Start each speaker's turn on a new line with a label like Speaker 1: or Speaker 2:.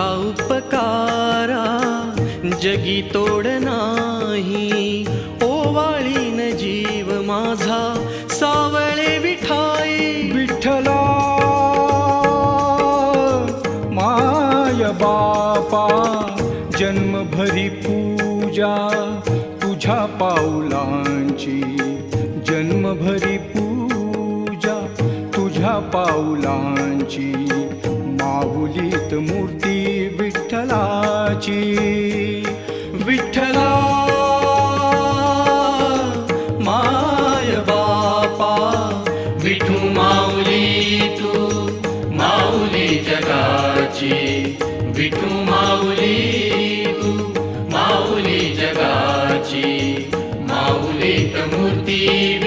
Speaker 1: तुझा उपकारा जगी तोड नाही, ओवाळीन जीव माझा सावळे विठाई.
Speaker 2: विठ्ठला माय बापा जन्मभरी पूजा तुझ्या पाऊलांची, जन्मभरी पूजा तुझ्या पाऊलांची. माहुलीत मूर्ती विठ्ठलाची.
Speaker 1: विठ्ठला माय बापा विठू माऊली तू माऊली जगाची. विठू माऊली तू माऊली जगाची. माऊलीत मूर्ती